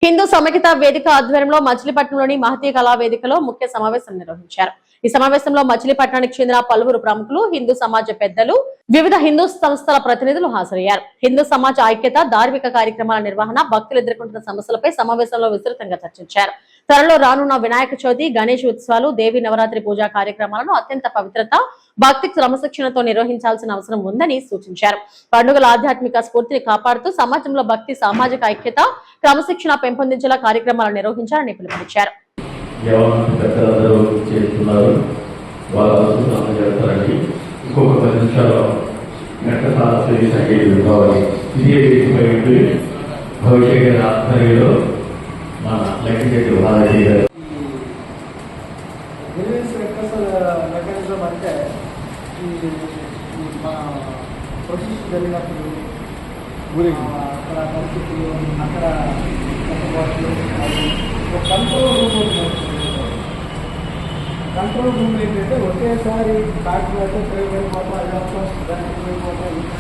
హిందూ సమైక్యత వేదిక ఆధ్వర్యంలో మచిలీపట్నంలోని మహతీ కళా వేదికలో ముఖ్య సమావేశం నిర్వహించారు. ఈ సమావేశంలో మచిలీపట్నానికి చెందిన పలువురు ప్రముఖులు, హిందూ సమాజ పెద్దలు, వివిధ హిందూ సంస్థల ప్రతినిధులు హాజరయ్యారు. హిందూ సమాజ ఐక్యత, ధార్మిక కార్యక్రమాల నిర్వహణ, భక్తులు ఎదుర్కొంటున్న సమస్యలపై సమావేశంలో విస్తృతంగా చర్చించారు. త్వరలో రానున్న వినాయక చవితి, గణేష్ ఉత్సవాలు, దేవి నవరాత్రి పూజా కార్యక్రమాలను అత్యంత పవిత్రత, భక్తి క్రమశిక్షణతో నిర్వహించాల్సిన అవసరం ఉందని సూచించారు. పండుగల ఆధ్యాత్మిక స్ఫూర్తిని కాపాడుతూ సమాజంలో భక్తి, సామాజిక ఐక్యత, క్రమశిక్షణ పెంపొందించేలా కార్యక్రమాలు నిర్వహించాలని పిలుపునిచ్చారు. మెకానిజం అంటే మన ప్రొసెస్ జరిగినప్పుడు అక్కడ పరిస్థితులు అక్కడ కంట్రోల్ రూమ్ ఏంటంటే ఒకేసారి ఫ్యాక్టరీ అయితే 20,000 దానికి 20,000